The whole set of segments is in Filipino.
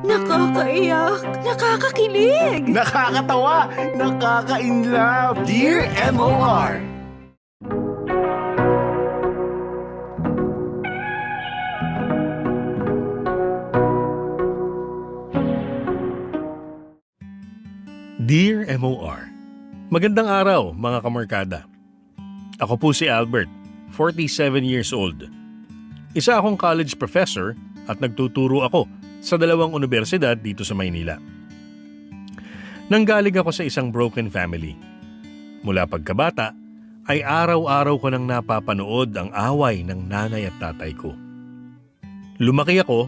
Nakakaiyak, nakakakilig. Nakakatawa, nakaka-inlove. Dear MOR. Dear MOR, magandang araw mga kamarkada. Ako po si Albert, 47 years old. Isa akong college professor at nagtuturo ako sa 2 universidad dito sa Maynila. Nanggaling ako sa isang broken family. Mula pagkabata ay araw-araw ko nang napapanood ang away ng nanay at tatay ko. Lumaki ako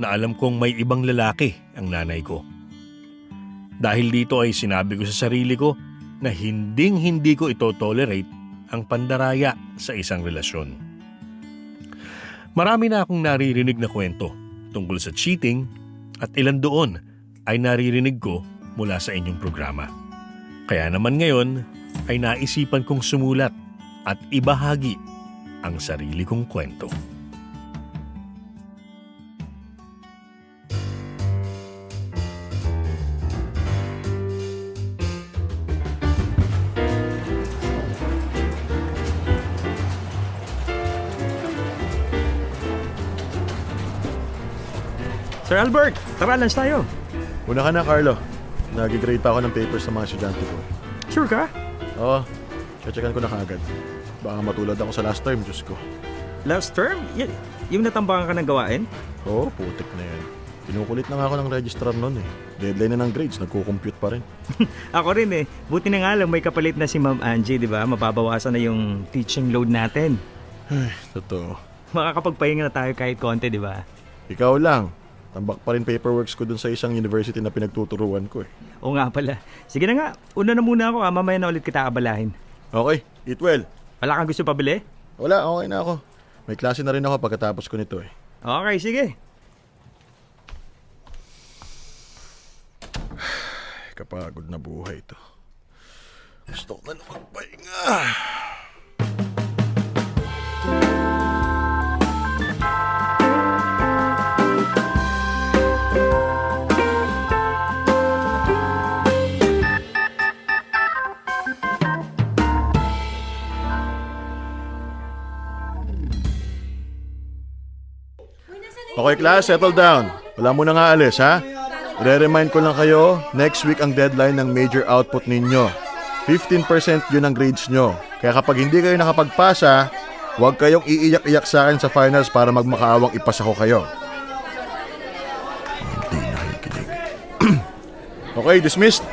na alam kong may ibang lalaki ang nanay ko. Dahil dito ay sinabi ko sa sarili ko na hinding-hindi ko ito-tolerate ang pandaraya sa isang relasyon. Marami na akong naririnig na kwento tungkol sa cheating at ilan doon ay naririnig ko mula sa inyong programa. Kaya naman ngayon ay naisipan kong sumulat at ibahagi ang sarili kong kwento. Sir Albert, tara, lunch tayo. Una ka na, Carlo. Nag-grade pa ako ng papers sa mga estudyante ko. Sure ka? Oo, checkan ko na kaagad. Baka matulad ako sa last term, Diyos ko. Last term? Yung natambakan ka ng gawain? Oo, putik na yan. Pinukulit na nga ako ng registrar noon eh. Deadline na ng grades, nagko-compute pa rin. Ako rin eh. Buti na nga lang may kapalit na si Ma'am Angie, di ba? Mababawasan na yung teaching load natin. Ay, totoo. Makakapagpahinga na tayo kahit konti, di ba? Ikaw lang. Tambak pa rin paperworks ko dun sa isang university na pinagtuturuan ko eh. Oo nga pala. Sige na nga, una na muna ako. Mamaya na ulit kita abalahin. Okay, eat well. Wala kang gusto pabili? Wala, okay na ako. May klase na rin ako pagkatapos ko nito eh. Okay, sige. Kapagod na buhay to. Gusto ko na magpahinga. Okay, class, settle down. Wala mo na nga alis, ha? I-remind ko lang kayo, next week ang deadline ng major output ninyo. 15% yun ang grades nyo. Kaya kapag hindi kayo nakapagpasa, huwag kayong iiyak-iyak sa akin sa finals para magmakaawang ipasa ko kayo. Hindi nakikinig. Okay, dismissed.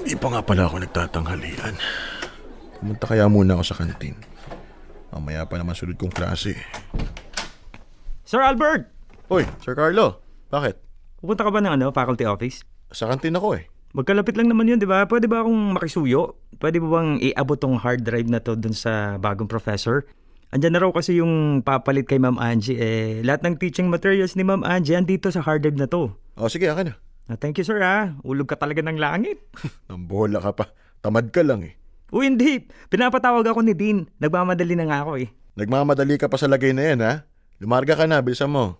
Hindi pa nga pala ako nagtatanghalian. Pumunta kaya muna ako sa kantin. Mamaya pa naman sunod kong klase. Sir Albert! Hoy, Sir Carlo. Bakit? Pupunta ka ba ng faculty office? Sa kantin ako eh. Magkalapit lang naman yun, di ba? Pwede ba akong makisuyo? Pwede ba bang iabot tong hard drive na to dun sa bagong professor? Andyan na raw kasi yung papalit kay Ma'am Angie. Lahat ng teaching materials ni Ma'am Angie andito sa hard drive na to. O sige, akin na. Thank you, sir, ha. Ulog ka talaga ng langit. Nambola ka pa. Tamad ka lang eh. Uy, hindi. Pinapatawag ako ni Dean. Nagmamadali na nga ako eh. Nagmamadali ka pa sa lagay na yan ha. Lumarga ka na, bilisan mo.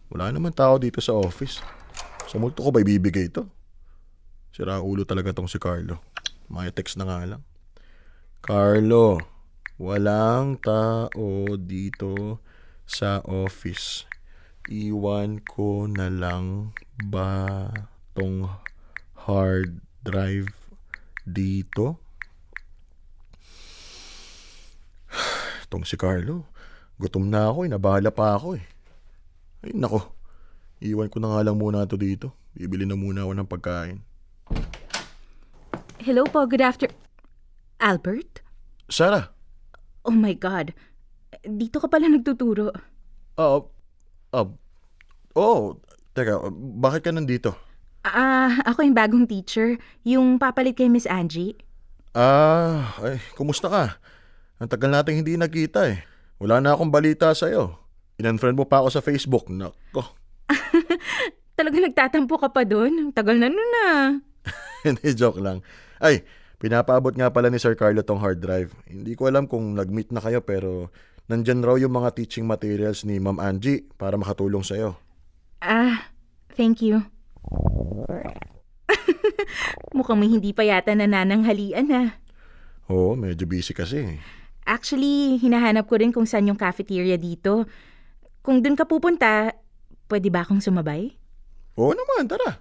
Wala naman tao dito sa office. Sa multo ko ba ibibigay ito? Sira ulo talaga tong si Carlo. May text na nga lang. Carlo, walang tao dito sa office. Iwan ko na lang ba tong hard drive dito? Itong si Carlo, gutom na ako eh, nabahala pa ako eh. Ay nako, iwan ko na nga lang muna ito dito. Bibili na muna ako ng pagkain. Hello po, good after... Albert? Sarah? Oh my God. Dito ka pala nagtuturo. Teka, bakit ka nandito? Ako yung bagong teacher. Yung papalit kay Miss Angie. Kumusta ka? Ang tagal nating hindi nagkita eh. Wala na akong balita sa'yo. In-unfriend mo pa ako sa Facebook. Nako. Talaga nagtatampo ka pa doon? Ang tagal na nun ah. Hindi, joke lang. Ay, pinapaabot nga pala ni Sir Carlo tong hard drive. Hindi ko alam kung nag-meet na kayo pero nandyan raw yung mga teaching materials ni Ma'am Angie para makatulong sa'yo. Thank you. Mukhang may hindi pa yata nanananghalian ah. Oo, medyo busy kasi. Actually, hinahanap ko rin kung saan yung cafeteria dito. Kung dun ka pupunta, pwede ba akong sumabay? Oo naman, tara.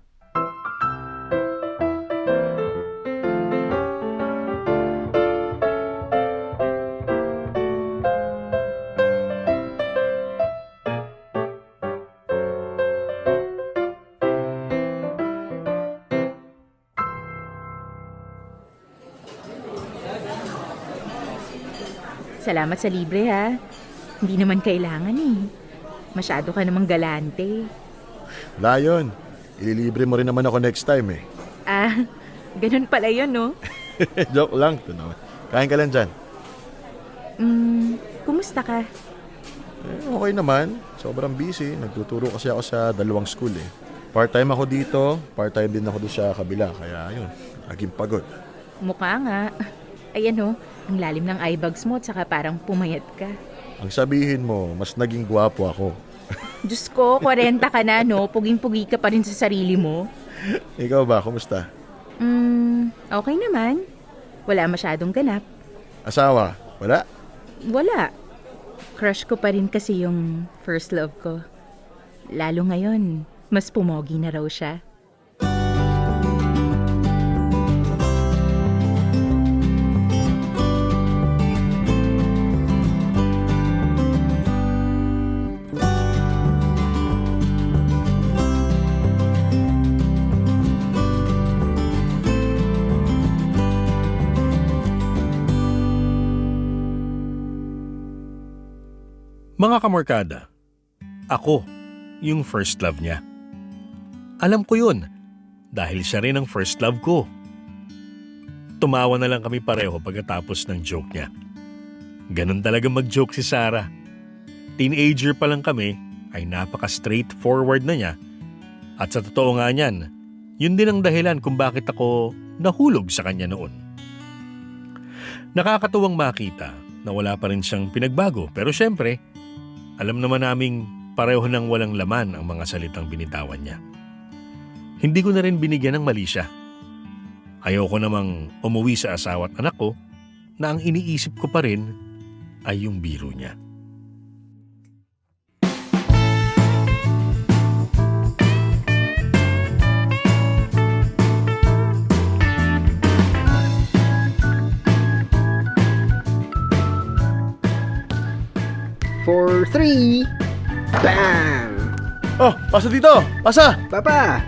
Salamat sa libre ha. Hindi naman kailangan eh. Masyado ka namang galante. Wala yun. Ililibre mo rin naman ako next time eh. Ganun pala yun no? Joke lang. Ito naman. Kain ka lang dyan. Kumusta ka? Okay naman. Sobrang busy. Nagtuturo kasi ako sa dalawang school eh. Part-time ako dito. Part-time din ako doon sa kabila. Kaya yun, laging pagod. Mukha nga. Ayan oh, ang lalim ng eye bags mo at saka parang pumayat ka. Ang sabihin mo, mas naging gwapo ako. Diyos ko, 40 ka na no? Puging-pugi ka pa rin sa sarili mo. Ikaw ba? Kumusta? Okay naman. Wala masyadong ganap. Asawa? Wala? Wala. Crush ko pa rin kasi yung first love ko. Lalo ngayon, mas pumogi na raw siya. Mga kamorkada, ako yung first love niya. Alam ko yun dahil siya rin ang first love ko. Tumawa na lang kami pareho pagkatapos ng joke niya. Ganun talaga mag-joke si Sarah. Teenager pa lang kami ay napaka-straightforward na niya. At sa totoo nga niyan, yun din ang dahilan kung bakit ako nahulog sa kanya noon. Nakakatuwang makita na wala pa rin siyang pinagbago pero syempre, alam naman naming pareho nang walang laman ang mga salitang binitawan niya. Hindi ko na rin binigyan ng mali siya. Ayoko namang umuwi sa asawa at anak ko na ang iniisip ko pa rin ay yung biro niya. For 3. Bam! Oh, pasa dito! Pasa! Papa!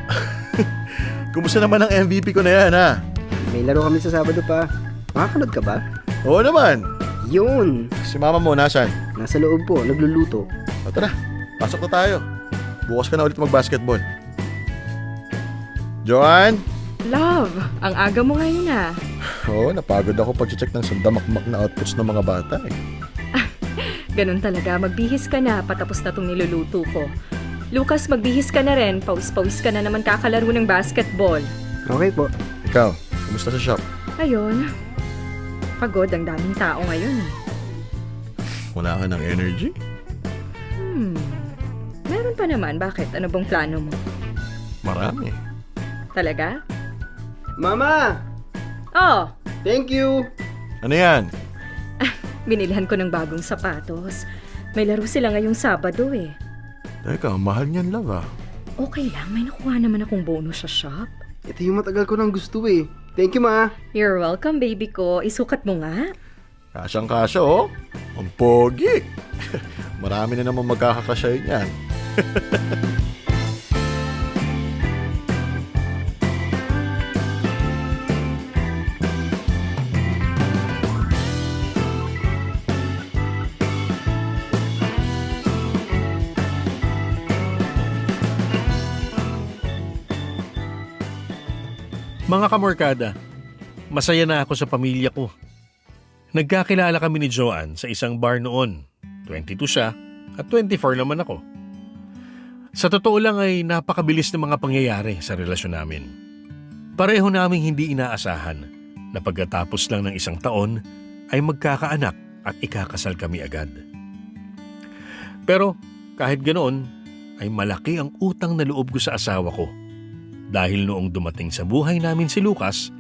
Kumusta naman ang MVP ko na yan, ha? May laro kami sa Sabado pa. Makakanood ka ba? Oo naman. Yun! Si mama mo, nasan? Nasa loob po, nagluluto. O tara, pasok na tayo. Bukas ka na ulit mag-basketball. Joanne? Love, ang aga mo ngayon ah. Oo, napagod ako pag-check ng sandamakmak na outputs ng mga bata eh. Ganun talaga, magbihis ka na patapos na tong niluluto ko. Lucas, magbihis ka na rin. Pawis-pawis ka na naman kakalaro ng basketball. Okay po. Ikaw, kumusta sa shop? Ayun, pagod, ang daming tao ngayon. Wala ka ng energy? Meron pa naman, bakit? Ano bang plano mo? Marami. Talaga? Mama! Oh, Thank you! Ano yan? binilhan ko ng bagong sapatos. May laro sila ngayong Sabado eh. Teka, mahal niyan, love ah. Okay lang, may nakuha naman akong bonus sa shop. Ito yung matagal ko nang gusto eh. Thank you, Ma! You're welcome, baby ko. Isukat mo nga. Kasyang-kasya oh. Ang pogi. Marami na naman magkakakasya yan. Mga kamorkada, masaya na ako sa pamilya ko. Nagkakilala kami ni Joanne sa isang bar noon. 22 siya at 24 naman ako. Sa totoo lang ay napakabilis ng mga pangyayari sa relasyon namin. Pareho naming hindi inaasahan na pagkatapos lang ng isang taon ay magkakaanak at ikakasal kami agad. Pero kahit ganoon, ay malaki ang utang na loob ko sa asawa ko. Dahil noong dumating sa buhay namin si Lucas,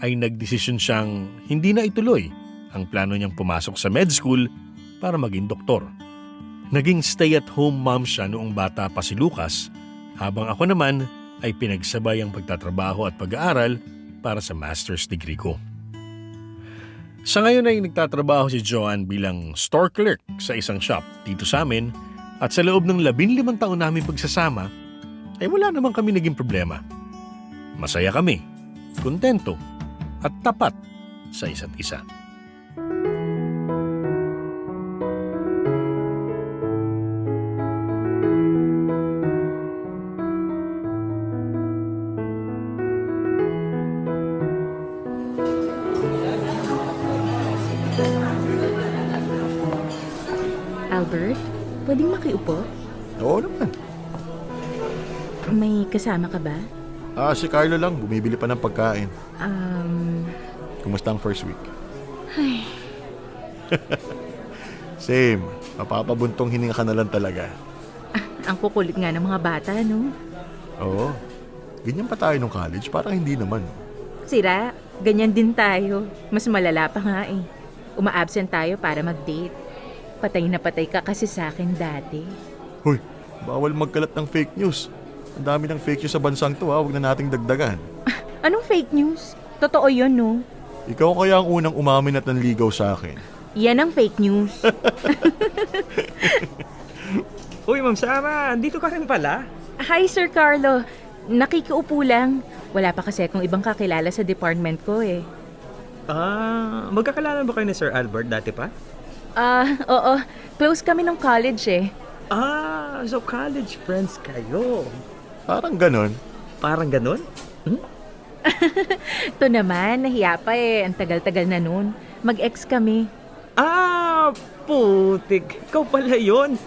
ay nagdesisyon siyang hindi na ituloy ang plano niyang pumasok sa med school para maging doktor. Naging stay-at-home mom siya noong bata pa si Lucas, habang ako naman ay pinagsabay ang pagtatrabaho at pag-aaral para sa master's degree ko. Sa ngayon ay nagtatrabaho si Joanne bilang store clerk sa isang shop dito sa amin, at sa loob ng 15 taon namin pagsasama, ay wala naman kami naging problema. Masaya kami, kontento, at tapat sa isa't isa. Albert, pwedeng makiupo? Oo naman. May kasama ka ba? Si Carlo lang, bumibili pa ng pagkain. Kumusta ang first week? Ay, Same. Mapapabuntong hininga ka na lang talaga. ang kukulit nga ng mga bata, no? Oo. Ganyan pa tayo nung college, parang hindi naman. Sira, ganyan din tayo. Mas malala pa nga eh. Uma-absent tayo para mag-date. Patay na patay ka kasi sa akin dati. Hoy, bawal magkalat ng fake news. Ang dami ng fake news sa bansang to, huwag na nating dagdagan. Anong fake news? Totoo yun, no? Ikaw kaya ang unang umamin at nanligaw sa akin. Yan ang fake news. Uy, Ma'am Sarah, andito ka rin pala. Hi, Sir Carlo. Nakikiupo lang. Wala pa kasi akong ibang kakilala sa department ko eh. Magkakilala ba kayo ni Sir Albert dati pa? Oo. Close kami nung college eh. So college friends kayo. Parang ganon. Parang ganun? Ito naman, nahiya pa eh. Ang tagal-tagal na nun. Mag-ex kami. Putik. Ikaw pala yun.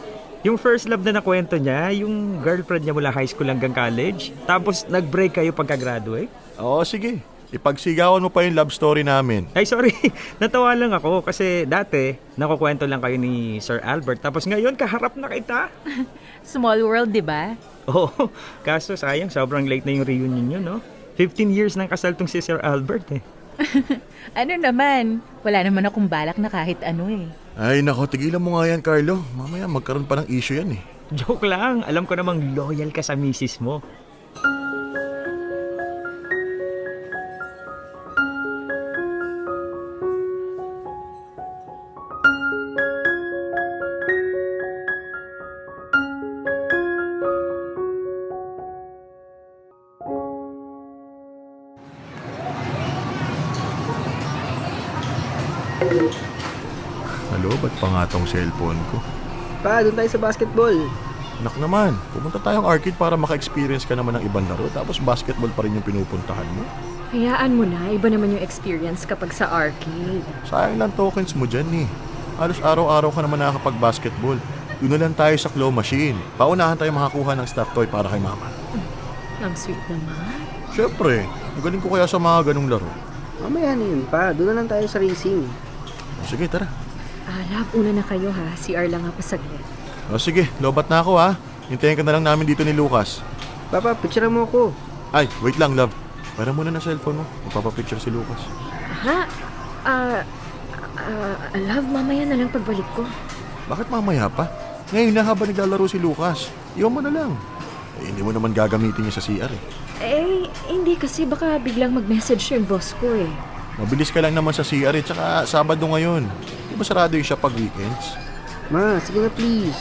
Yung first love na nakwento niya, yung girlfriend niya mula high school hanggang college, tapos nag-break kayo pagka-graduate? Oo, sige. Ipagsigawan mo pa yung love story namin. Ay, sorry. Natawa lang ako kasi dati, nakukwento lang kayo ni Sir Albert, tapos ngayon, kaharap na kita. Small world, di ba? Oo, kaso sayang, sobrang late na yung reunion nyo, no? 15 years nang kasal tong si Sir Albert, eh. Ano naman? Wala naman akong balak na kahit ano eh. Ay nako, tigilan mo nga yan, Carlo. Mamaya magkaroon pa ng issue yan eh. Joke lang, alam ko namang loyal ka sa misis mo. Hello, ba't pa nga tong cellphone ko? Pa, doon tayo sa basketball. Nak naman, pumunta tayong arcade para maka-experience ka naman ng ibang laro, tapos basketball pa rin yung pinupuntahan mo. Hayaan mo na, iba naman yung experience kapag sa arcade. Sayang lang tokens mo dyan eh. Halos araw-araw ka naman nakakapag-basketball. Doon na lang tayo sa claw machine. Paunahan tayo makakuha ng stuffed toy para kay mama. Ang sweet naman. Siyempre, magaling ko kaya sa mga ganong laro. Mamaya na yun, pa. Doon na lang tayo sa racing. Sige, tara. Love, una na kayo ha. CR lang ako saglit. Sige, lobat na ako ha. Hintayin ka na lang namin dito ni Lucas. Papa, picture mo ako. Ay, wait lang, love. Para muna na cellphone mo. Magpapapicture si Lucas. Ha? Love, mamaya na lang pagbalik ko. Bakit mamaya pa? Ngayon na habang naglalaro si Lucas. Iwan mo na lang. Hindi mo naman gagamitin niya sa CR eh. Hindi kasi baka biglang mag-message yung boss ko eh. Mabilis ka lang naman sa CR eh. Tsaka Sabado ngayon. Di ba sarado yung siya pag weekends? Ma, sige na please.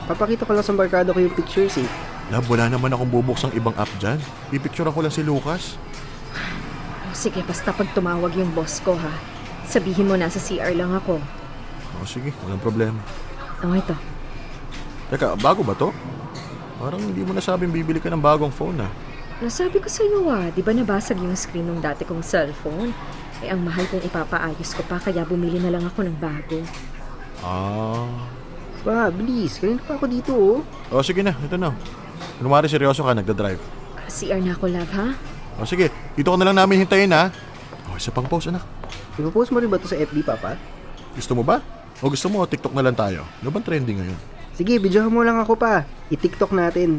Papakita ko lang sa barkada ko yung pictures eh. Love, wala naman akong bubuksang ibang app dyan. Pipicture ako lang si Lucas. Sige, basta pag tumawag yung boss ko ha. Sabihin mo nasa CR lang ako. Sige, walang problema. Ito. Teka, bago ba to? Parang hindi mo nasabing bibili ka ng bagong phone ah. Nasabi ko sa'yo di ba nabasag yung screen ng dati kong cellphone? Ang mahal kong ipapaayos ko pa kaya bumili na lang ako ng bago. Pa, bilis. Kanina pa ako dito oh. Sige na, ito na. Kunwari seryoso ka, nagdadrive. CR na ako, love, ha? O sige, dito ka na lang namin hintayin ha. O, isa pang post, anak. Ipopost mo rin ba ito sa FB, Papa? Gusto mo ba? O gusto mo, TikTok na lang tayo? Ano bang trending ngayon? Sige, videohan mo lang ako pa. I-TikTok natin.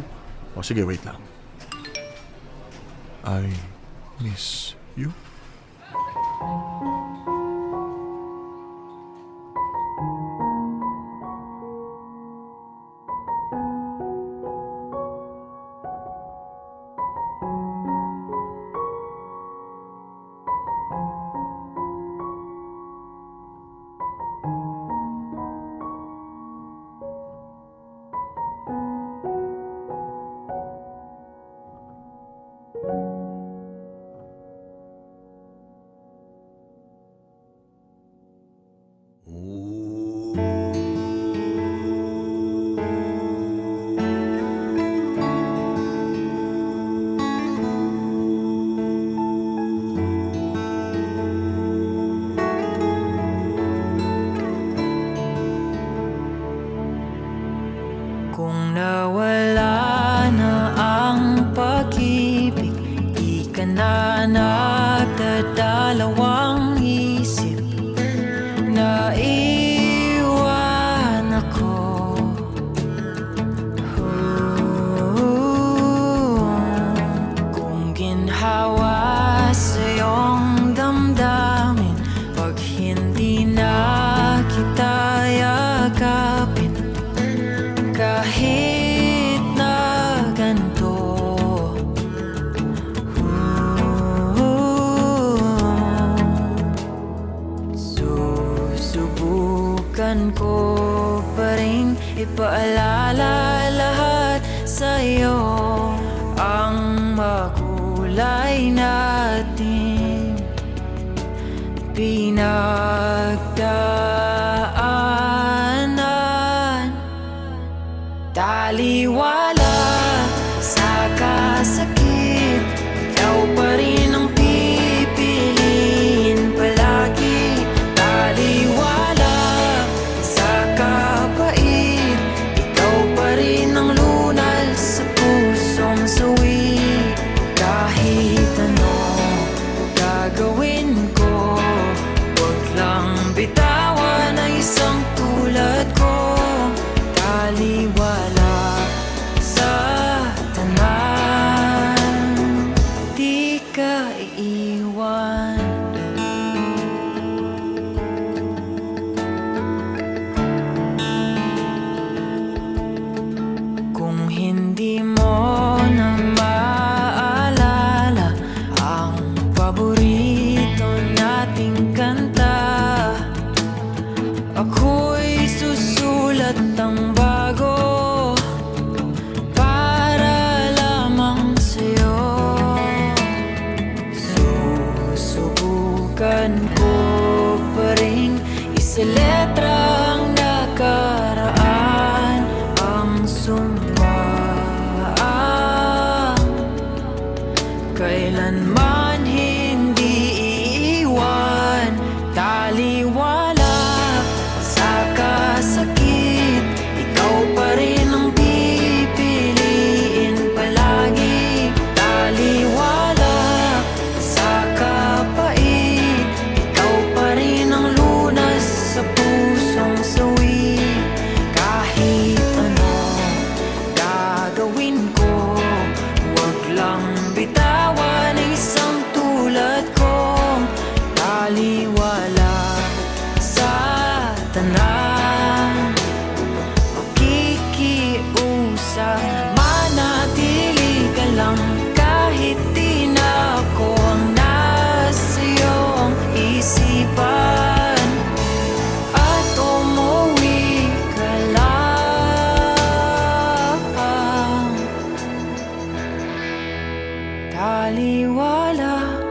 O sige, wait lang. I miss you. Kung nawala na ang pag-ibig, di ka na nagdadalawang isip. Naiwan ako. Kung ginhawa sa iyong damdamin, pag hindi na kita yakapin, kahit na ganito, susubukan ko pa rin ipaalala lahat sa'yo ang makulay natin pinagdaanan. Taliwala sa kasakit, ikaw pa rin ang pipiliin palagi. Taliwala sa kapait, ikaw pa rin ang lunas sa pusong sawi. Kahit ano gagawin ko, wag lang bitawan ang isang tulad ko. Taliwala sa tanan, di ka iiwan. Kung hindi mo na maalala ang paborito nating kanta, ako'y susulat ng bago para lamang sa'yo. Susubukan ko pa rin isaletra ang nakaraan, ang sumpaan kailanman hindi iiwan. Taliwala sa kasakit, ikaw pa rin ang pipiliin palagi. Taliwala sa kapait, ikaw pa rin ang lunas sa pusong sawi. Kahit ano gagawin ko, wag lang bitawan ang isang tulad ko. Taliwala sa tanan, makikiusap, manatili ka lang kahit di na ako ang nasa iyong isipan. At umuwi ka lang. Taliwala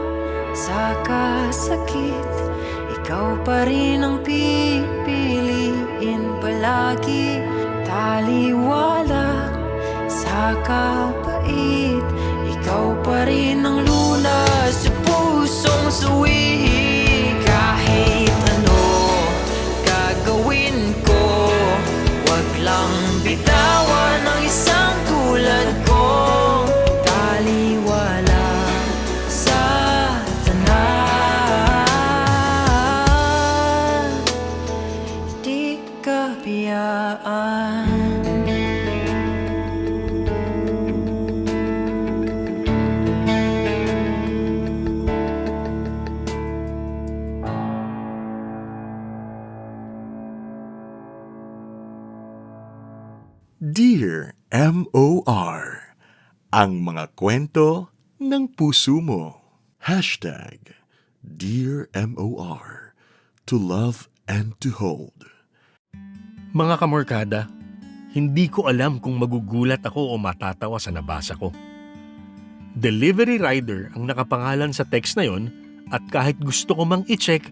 sa kasakit, ikaw pa rin ang pipiliin palagi. Taliwala sa kapait, ikaw pa rin ang lunas sa pusong sawi. Kahit ano gagawin ko, wag lang bitawan ang isang tulad Dear M.O.R. Ang mga kwento ng puso mo. Hashtag Dear M.O.R. To love and to hold. Mga kamorkada, hindi ko alam kung magugulat ako o matatawa sa nabasa ko. Delivery rider ang nakapangalan sa text na yon at kahit gusto ko mang i-check,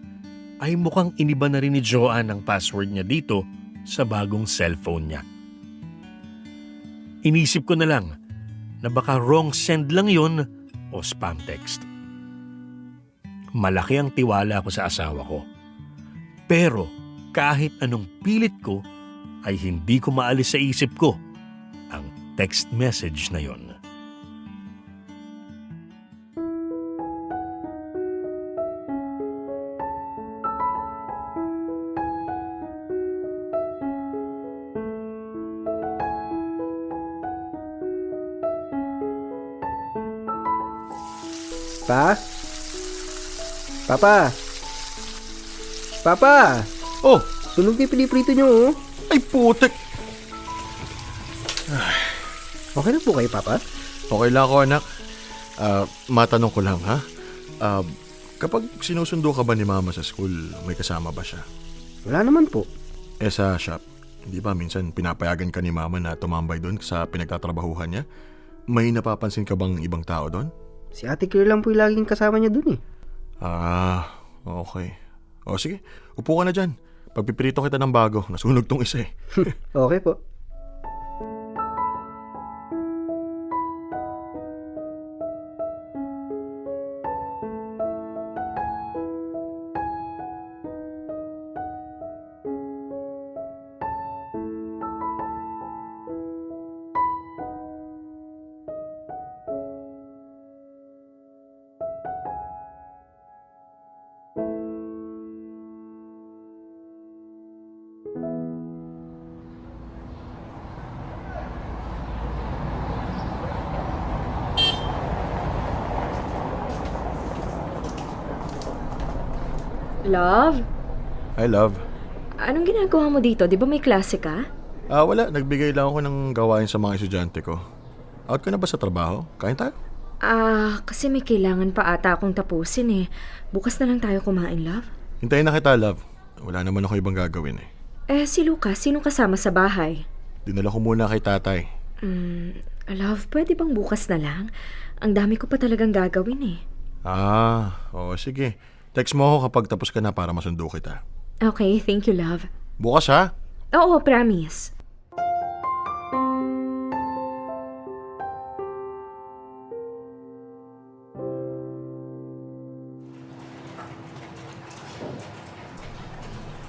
ay mukhang iniba na rin ni Joanne ang password niya dito sa bagong cellphone niya. Inisip ko na lang na baka wrong send lang yon o spam text. Malaki ang tiwala ko sa asawa ko. Pero kahit anong pilit ko, ay hindi ko maalis sa isip ko ang text message na yon. Pa? Papa? Papa? Oh, Sunog yung piniprito nyo, oh. ay putek! Okay na po kayo, Papa? Okay lang ako, anak. Matanong ko lang, ha? Kapag sinusundo ka ba ni Mama sa school, may kasama ba siya? Wala naman po. Sa shop, hindi ba minsan pinapayagan ka ni Mama na tumambay doon sa pinagtatrabahuhan niya? May napapansin ka bang ibang tao doon? Si Ate Claire lang po yung laging kasama niya dun, eh. Okay. O sige, upo ka na dyan. Pagpipirito kita ng bago, nasunog tong isa eh. Okay po. Love? Hi, love. Anong ginagawa mo dito? Di ba may klase ka? Wala. Nagbigay lang ako ng gawain sa mga estudyante ko. Out ka na ba sa trabaho? Kain tayo? Kasi may kailangan pa ata akong tapusin eh. Bukas na lang tayo kumain, love. Hintayin na kita, love. Wala naman ako ibang gagawin eh. Si Lucas, sino kasama sa bahay? Dinala ko muna kay tatay. Love, pwede bang bukas na lang? Ang dami ko pa talagang gagawin eh. Oo, sige. Text mo ako kapag tapos ka na para masundo kita. Okay, thank you, love. Bukas ha? Oo, promise.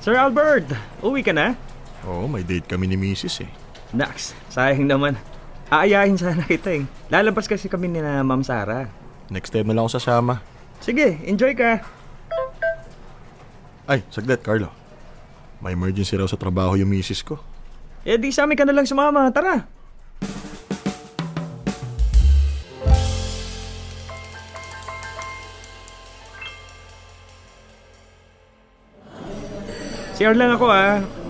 Sir Albert, uwi ka na? Oo, may date kami ni Mrs. eh. Nax, sayang naman. Aayahin sana kita eh. Lalabas kasi kami ni na Ma'am Sarah. Next time na lang ako sasama. Sige, enjoy ka. Ay, saglit, Carlo. May emergency raw sa trabaho yung Mrs. ko. Di sa amin ka na lang sumama. Tara. CR lang ako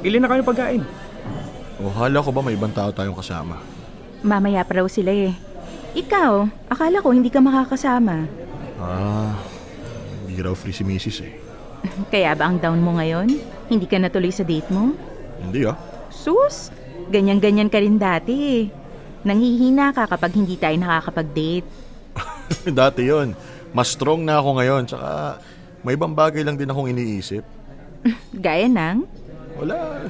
Ilan na kayo ng pagkain? Hala ko ba may ibang tao tayong kasama? Mamaya pa raw sila eh. Ikaw, akala ko hindi ka makakasama. Hindi raw free si Mrs. eh. Kaya ba ang down mo ngayon? Hindi ka natuloy sa date mo? Hindi Sus, ganyan-ganyan ka rin dati eh. Nanghihina ka kapag hindi tayo nakakapag-date. Dati yon. Mas strong na ako ngayon. Tsaka may ibang bagay lang din akong iniisip. Gaya ng? Wala.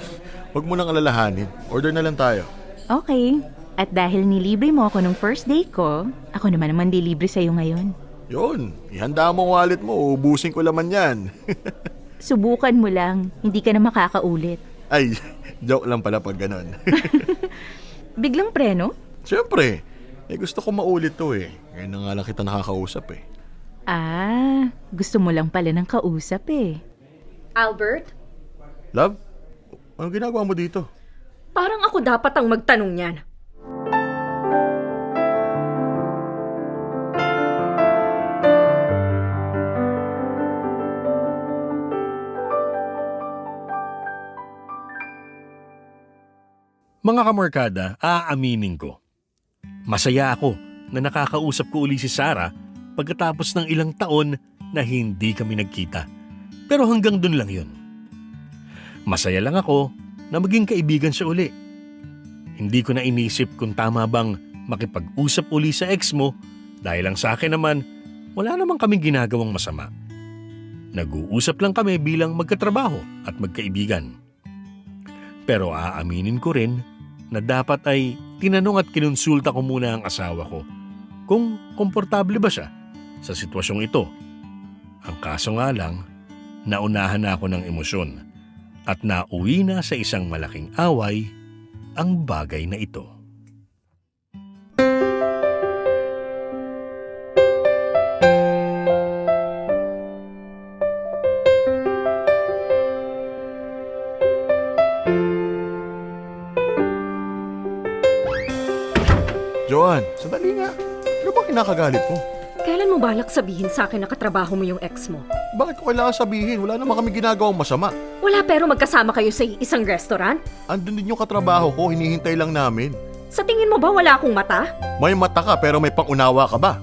Huwag mo nang alalahanin. Order na lang tayo. Okay. At dahil nilibre mo ako nung first date ko, ako naman lilibre sa'yo ngayon. Yun. Ihanda mo ang wallet mo. Ubusin ko laman yan. Subukan mo lang. Hindi ka na makakaulit. Ay, joke lang pala pag ganon. Biglang preno? Siyempre. Gusto ko maulit to eh. Ngayon na nga lang kita nakakausap eh. Gusto mo lang pala ng kausap eh. Albert? Love? Anong ginagawa mo dito? Parang ako dapat ang magtanong niyan. Mga kamarkada, aaminin ko. Masaya ako na nakakausap ko uli si Sarah pagkatapos ng ilang taon na hindi kami nagkita. Pero hanggang dun lang yun. Masaya lang ako na maging kaibigan siya uli. Hindi ko na inisip kung tama bang makipag-usap uli sa ex mo dahil lang sa akin naman, wala namang kaming ginagawang masama. Nag-uusap lang kami bilang magkatrabaho at magkaibigan. Pero aaminin ko rin na dapat ay tinanong at kinonsulta ko muna ang asawa ko kung komportable ba siya sa sitwasyong ito. Ang kaso nga lang, naunahan na ako ng emosyon at nauwi na sa isang malaking away ang bagay na ito. Joanne, sandali nga. Ano ba kinakagalit mo? Kailan mo balak sabihin sa akin na katrabaho mo yung ex mo? Bakit ko kailangan sabihin? Wala naman kami ginagawang masama. Wala pero magkasama kayo sa isang restaurant? Andun din yung katrabaho ko, hinihintay lang namin. Sa tingin mo ba wala akong mata? May mata ka pero may pangunawa ka ba?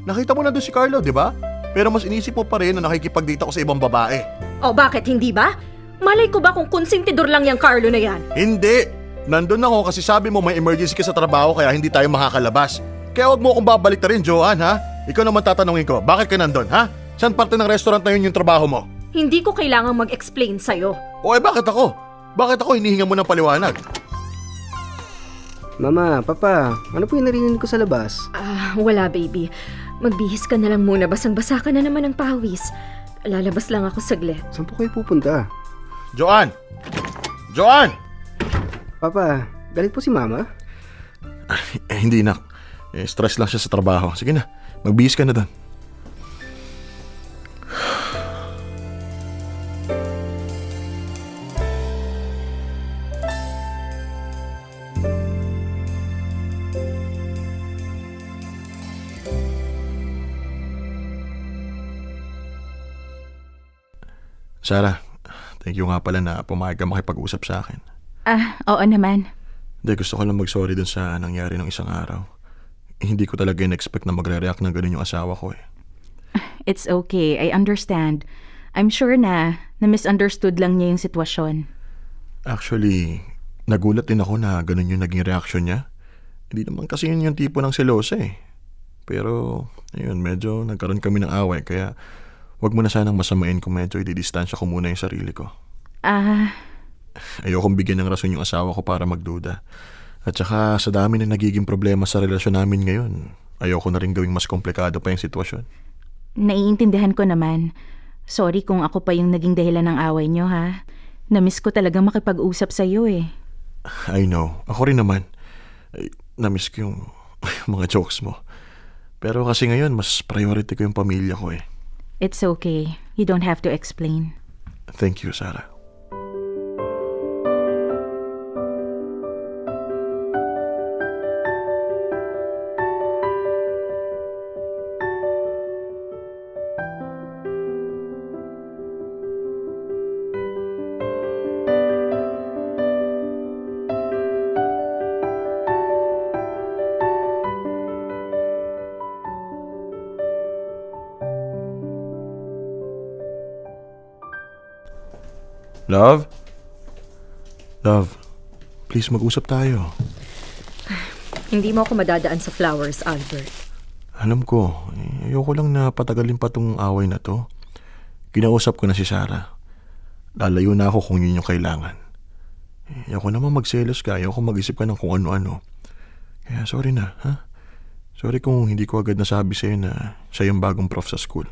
Nakita mo na doon si Carlo, di ba? Pero mas inisip mo pa rin na nakikipag-date ako sa ibang babae. O bakit hindi ba? Malay ko ba kung konsentidor lang yung Carlo na yan? Hindi! Nandun ako kasi sabi mo may emergency ka sa trabaho kaya hindi tayo makakalabas. Kaya wag mo akong babalik na rin, Joanne, ha? Ikaw naman tatanungin ko, bakit ka nandun, ha? Saan parte ng restaurant na yun yung trabaho mo? Hindi ko kailangang mag-explain sa'yo. O bakit ako? Bakit ako hinihinga mo ng paliwanag? Mama, Papa, ano po yung narinig ko sa labas? Wala baby. Magbihis ka na lang muna, basang-basa ka na naman ng pawis. Lalabas lang ako saglit. Saan po kayo pupunta? Joanne! Joanne! Papa, galit po si Mama? Hindi, nak. Stress lang siya sa trabaho. Sige na, magbihis ka na doon. Sarah, thank you nga pala na pumayag ka makipag-usap sa akin. Oo naman. Hindi, gusto ko lang mag-sorry dun sa nangyari ng isang araw. Hindi ko talaga in-expect na magre-react ng ganun yung asawa ko eh. It's okay, I understand. I'm sure na misunderstood lang niya yung sitwasyon. Actually, nagulat din ako na ganun yung naging reaction niya. Hindi naman kasi yun yung tipo ng selosa eh. Pero, ayun, medyo nagkaroon kami ng away kaya wag mo na sanang masamain kung medyo ididistansya ko muna yung sarili ko. Ayokong bigyan ng rason yung asawa ko para magduda. At saka sa dami na nagiging problema sa relasyon namin ngayon, ayoko na rin gawing mas komplikado pa yung sitwasyon. Naiintindihan ko naman. Sorry kung ako pa yung naging dahilan ng away niyo, ha? Namiss ko talagang makipag-usap sa'yo eh. I know. Ako rin naman. Namiss ko yung mga jokes mo. Pero kasi ngayon, mas priority ko yung pamilya ko eh. It's okay. You don't have to explain. Thank you, Sarah. Love? Love, please mag-usap tayo. Hindi mo ako madadaan sa flowers, Albert. Alam ko, ayoko lang na patagalin pa tong away na to. Kinausap ko na si Sarah. Lalayo na ako kung yun yung kailangan. Ayoko naman magselos ka, ayoko mag-isip ka ng kung ano-ano. Kaya sorry na, ha? Sorry kung hindi ko agad nasabi sa'yo na siya yung bagong prof sa school.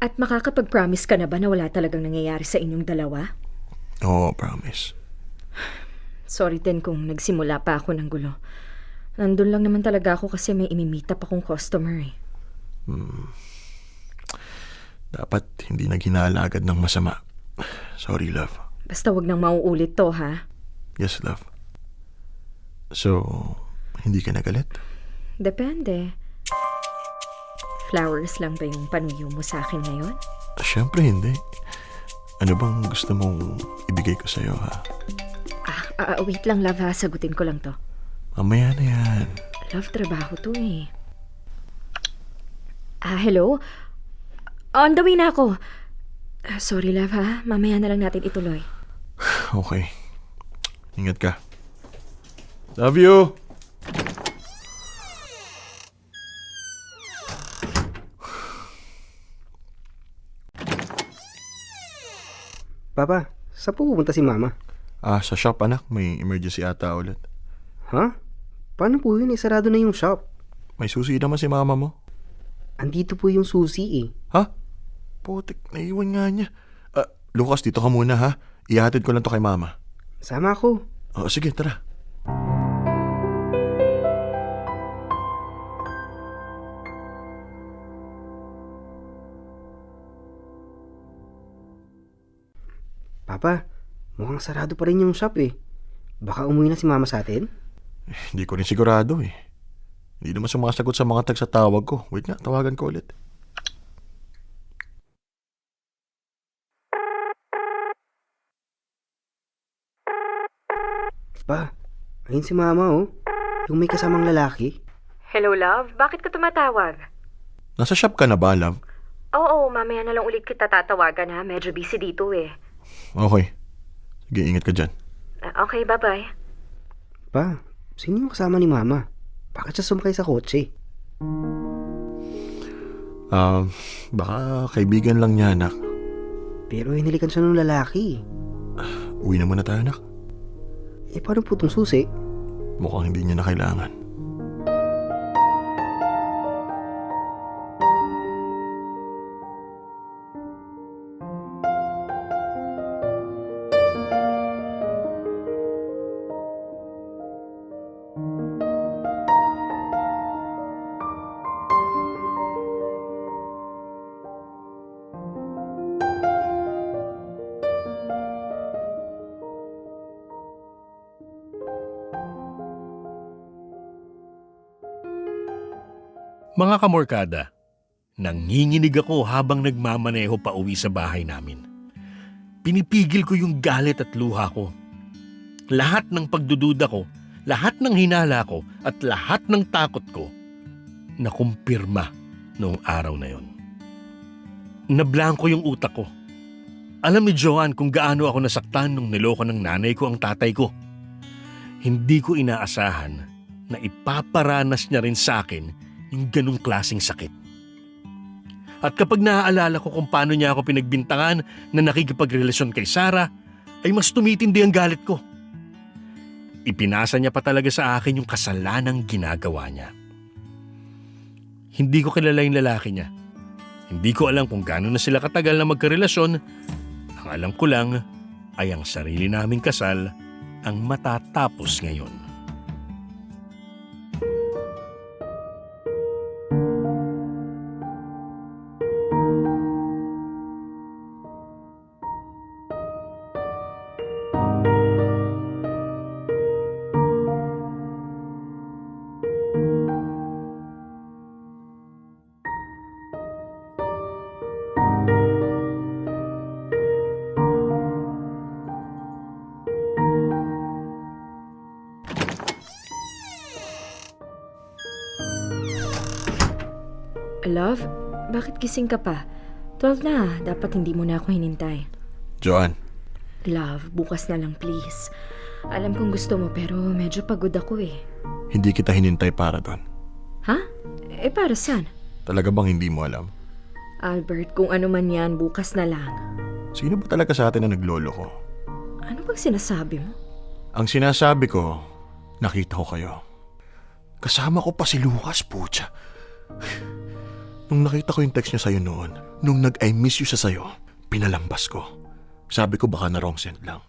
At makakapag-promise ka na ba na wala talagang nangyayari sa inyong dalawa? Oo, promise. Sorry din kung nagsimula pa ako ng gulo. Nandun lang naman talaga ako kasi may imimita pa akong customer eh. Dapat hindi naghinala agad ng masama. Sorry, love. Basta wag nang mauulit to, ha? Yes, love. So, hindi ka nagalit? Depende. Flowers lang ba yung panuyo mo sa akin ngayon? Siyempre hindi. Ano bang gusto mong ibigay ko sa'yo, ha? Wait lang, love ha. Sagutin ko lang to. Mamaya na yan. Love, trabaho to eh. Hello? On the way na ako. Sorry, love ha. Mamaya na lang natin ituloy. Okay. Ingat ka. Love you! Papa, saan po pupunta si Mama? Sa shop anak, may emergency ata ulit. Ha? Paano po yun? Sarado na yung shop. May susi naman si mama mo. Andito po yung susi eh. Ha? Putik, naiwan nga niya. Lucas, dito ka muna ha. Ihatid ko lang to kay mama. Sama ako. Sige, tara. Papa, mukhang sarado pa rin yung shop eh. Baka umuwi na si Mama sa atin? Hindi ko rin sigurado eh. Hindi naman sumasagot sa mga tag sa tawag ko. Wait nga, tawagan ko ulit. Pa, ayun si Mama oh. Yung may kasamang lalaki. Hello, love. Bakit ka tumatawag? Nasa shop ka na ba, love? Oo, mamaya na lang ulit kita tatawagan ha. Medyo busy dito eh. Okay. Sige, ingat ka dyan. Okay, bye-bye. Pa, sino yung kasama ni Mama? Bakit siya sumakay sa kotse? Baka kaibigan lang niya, anak. Pero hinilikan siya ng lalaki. Uwi na muna tayo, anak. Paano po itong susi? Mukhang hindi niya na kailangan. Mga kamorkada, nanginginig ako habang nagmamaneho pa uwi sa bahay namin. Pinipigil ko yung galit at luha ko. Lahat ng pagdududa ko, lahat ng hinala ko at lahat ng takot ko nakumpirma noong araw na yon. Nablangko yung utak ko. Alam ni Joanne kung gaano ako nasaktan nung niloko ng nanay ko ang tatay ko. Hindi ko inaasahan na ipaparanas niya rin sa akin yung ganong klaseng sakit. At kapag naaalala ko kung paano niya ako pinagbintangan na nakikipagrelasyon kay Sarah, ay mas tumitindi ang galit ko. Ipinasa niya pa talaga sa akin yung kasalanang ginagawa niya. Hindi ko kilala yung lalaki niya. Hindi ko alam kung gaano na sila katagal na magkarelasyon. Ang alam ko lang ay ang sarili naming kasal ang matatapos ngayon. Love, bakit gising ka pa? 12 na, dapat hindi mo na ako hinintay. Joanne, Love, bukas na lang please. Alam kong gusto mo pero medyo pagod ako eh. hindi kita hinintay para doon. Ha? Para saan? Talaga bang hindi mo alam? Albert, kung ano man yan, bukas na lang. Sino ba talaga sa atin na naglolo ko? Ano bang sinasabi mo? Ang sinasabi ko, nakita ko kayo. Kasama ko pa si Lucas, putya. Nung nakita ko yung text niya sa'yo noon, nung nag-I miss you sa sa'yo, pinalambas ko. Sabi ko baka na wrong send lang.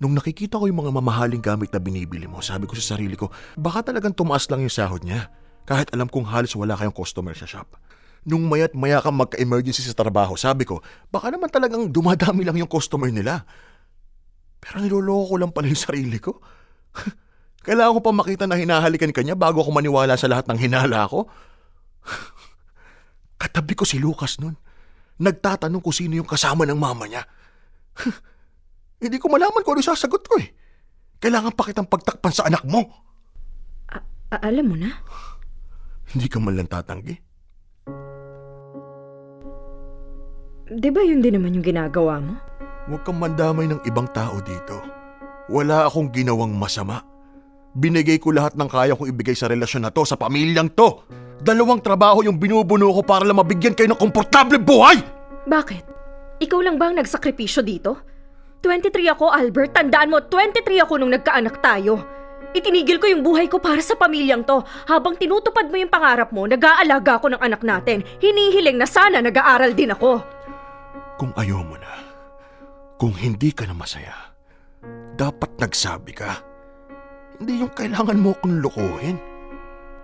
Nung nakikita ko yung mga mamahaling gamit na binibili mo, sabi ko sa sarili ko, baka talagang tumaas lang yung sahod niya. Kahit alam kong halos wala kayong customer sa shop. Nung maya't maya kang magka-emergency sa trabaho, sabi ko, baka naman talagang dumadami lang yung customer nila. Pero niloloko ko lang pala yung sarili ko. Kailangan ko pa makita na hinahalikan ka niya bago ako maniwala sa lahat ng hinala ko. Katabi ko si Lucas nun. Nagtatanong kung sino yung kasama ng mama niya. Hindi ko malaman kung ano sasagot ko eh. Kailangan pa kitang pagtakpan sa anak mo. Alam mo na? Hindi ka man lang tatanggi. Di ba yun din naman yung ginagawa mo? Huwag kang mandamay ng ibang tao dito. Wala akong ginawang masama. Binigay ko lahat ng kaya kong ibigay sa relasyon na to, sa pamilyang to. 2 trabaho yung binubuno ko para lang mabigyan kayo ng komportable buhay! Bakit? Ikaw lang ba ang nagsakripisyo dito? 23 ako, Albert. Tandaan mo, 23 ako nung nagkaanak tayo. Itinigil ko yung buhay ko para sa pamilyang to. Habang tinutupad mo yung pangarap mo, nag-aalaga ako ng anak natin. Hinihiling na sana nag-aaral din ako. Kung ayaw mo na, kung hindi ka na masaya, dapat nagsabi ka. Hindi yung kailangan mo akong lokohin.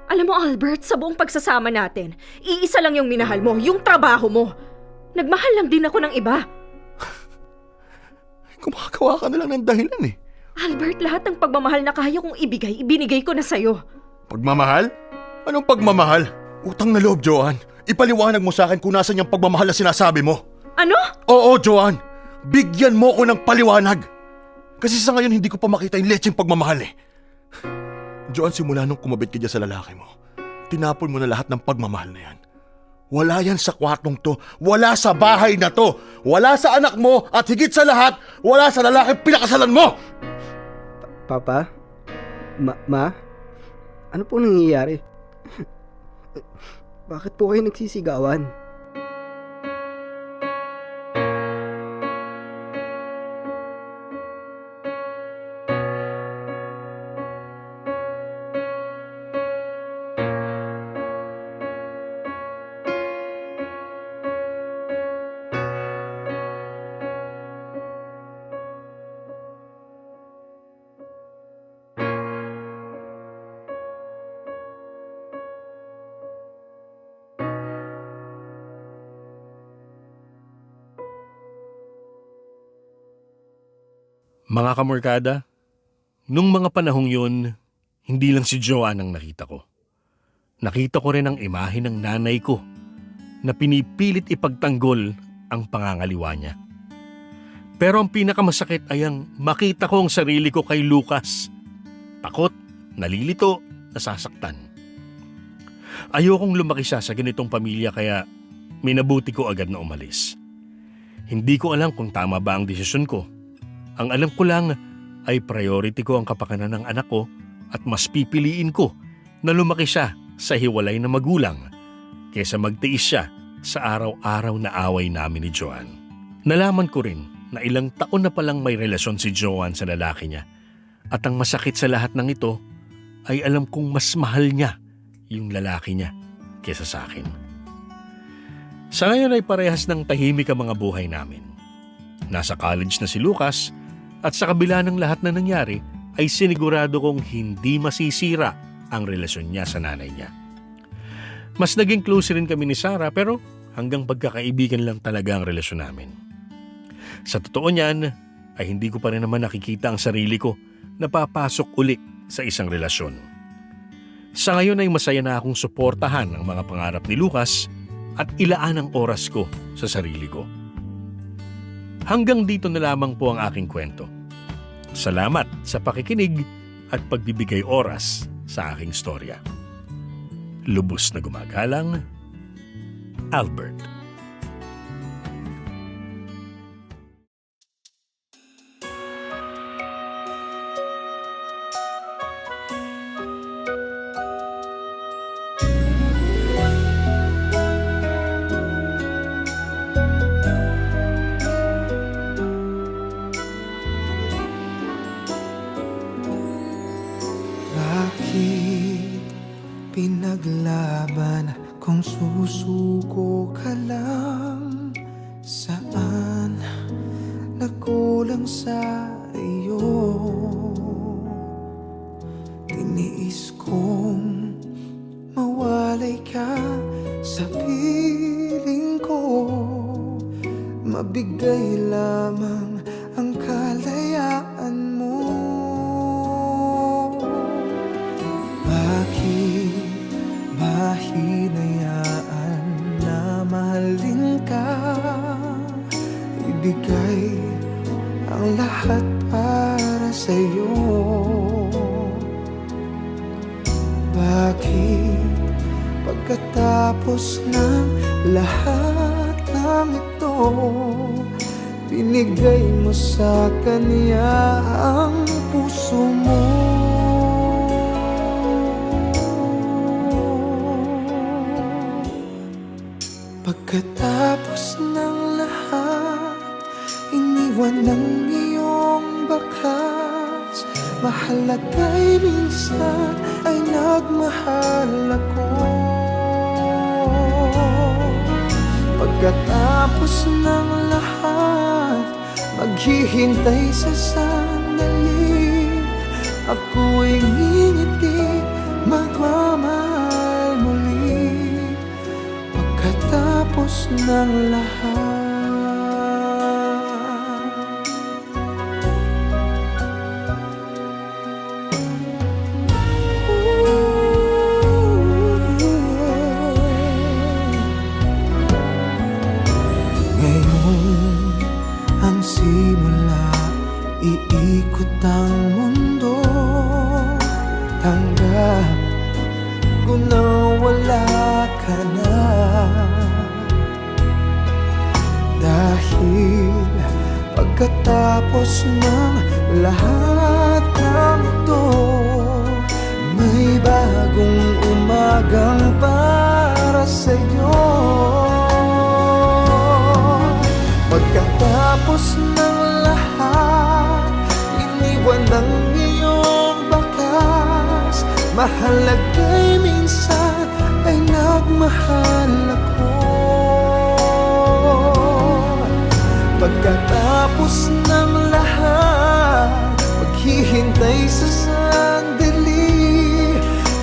Alam mo, Albert, sa buong pagsasama natin, iisa lang yung minahal mo, yung trabaho mo. Nagmahal lang din ako ng iba. Kumakawa ka na lang ng dahilan eh. Albert, lahat ng pagmamahal na kaya kong ibigay, ibinigay ko na sa'yo. Pagmamahal? Anong pagmamahal? Utang na loob, Joanne. Ipaliwanag mo sa akin kung nasan yung pagmamahal na sinasabi mo. Ano? Oo, Joanne. Bigyan mo ko ng paliwanag. Kasi sa ngayon hindi ko pa makita yung lecheng pagmamahal eh. Joanne, simula nung kumabit ka dyan sa lalaki mo, tinapon mo na lahat ng pagmamahal na yan. Wala yan sa kwartong to. Wala sa bahay na to. Wala sa anak mo at higit sa lahat, wala sa lalaking pinakasalan mo! Papa? Ma? Ano po nangyayari? Bakit po kayo nagsisigawan? Mga kamorkada, nung mga panahong yun, hindi lang si Joanne ang nakita ko. Nakita ko rin ang imahe ng nanay ko na pinipilit ipagtanggol ang pangangaliwa niya. Pero ang pinakamasakit ay ang makita ko ang sarili ko kay Lucas. Takot, nalilito, nasasaktan. Ayokong lumaki siya sa ganitong pamilya kaya minabuti ko agad na umalis. Hindi ko alam kung tama ba ang desisyon ko. Ang alam ko lang ay priority ko ang kapakanan ng anak ko at mas pipiliin ko na lumaki siya sa hiwalay na magulang kaysa magtiis siya sa araw-araw na away namin ni Joanne. Nalaman ko rin na ilang taon na palang may relasyon si Joanne sa lalaki niya at ang masakit sa lahat ng ito ay alam kong mas mahal niya yung lalaki niya kaysa sa akin. Sa ngayon ay parehas ng tahimik ang mga buhay namin. Nasa college na si Lucas at sa kabila ng lahat na nangyari ay sinigurado kong hindi masisira ang relasyon niya sa nanay niya. Mas naging close rin kami ni Sarah pero hanggang pagkakaibigan lang talaga ang relasyon namin. Sa totoo niyan ay hindi ko pa rin naman nakikita ang sarili ko na papasok uli sa isang relasyon. Sa ngayon ay masaya na akong suportahan ang mga pangarap ni Lucas at ilaan ang oras ko sa sarili ko. Hanggang dito na lamang po ang aking kwento. Salamat sa pakikinig at pagbibigay oras sa aking storya. Lubos na gumagalang, Albert. Bakit pinaglaban kung susuko ka lang? Saan nakulang sa iyo? Tiniis kong mawalay ka sa piling ko. Mabigay lamang ang kalayaan mo. Bakit ba hinayaan na mahalin ka? Ibigay ang lahat para sa'yo. Pagkatapos ng lahat ng ito, binigay mo sa kanya ang puso mo. Pagkatapos ng lahat, iniwan ng iyong bakas. Mahalaga'y minsan ay nagmahal ako. Pagkatapos ng lahat, maghihintay sa sandali. Ako'y ngingiti, magmamahal muli. Pagkatapos ng lahat. Ngayon ang simula, iikot ang mundo. Tanggap ko na wala ka na. Dahil pagkatapos ng lahat ng ito, may bagong umagang para sa'yo. Pagkatapos ng lahat, iniwan ng iyong bakas. Mahalaga'y minsan ay nagmahal ako. Pagkatapos ng lahat, maghihintay sa sandali.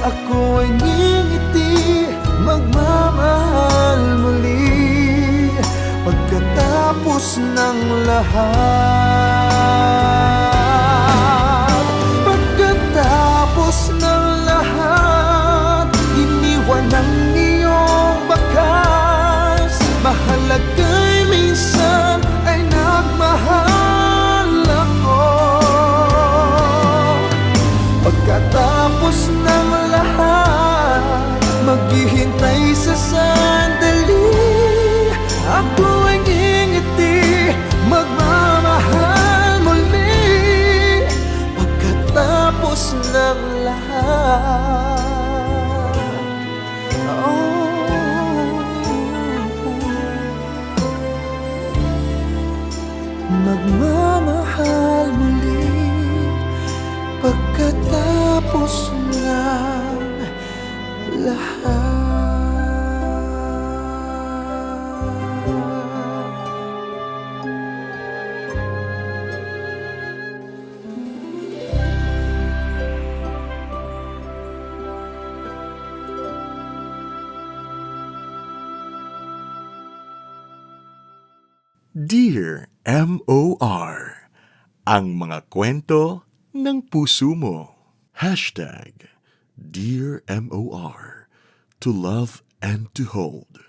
Ako ay ngingiti, magmamahal muli. Pagkatapos ng lahat, pagkatapos ng lahat, iniwan ng iyong bakas. Mahalaga'y minsan ay nagmahal ako. Pagkatapos ng lahat, maghihintay sa sandali. Ako ay ngingiti, magmamahal muli. Pagkatapos ng lahat, magmamahal muli. Pagkatapos ng lahat. Dear M.O.R. Ang mga kwento ng puso mo. #Dear M.O.R. To love and to hold.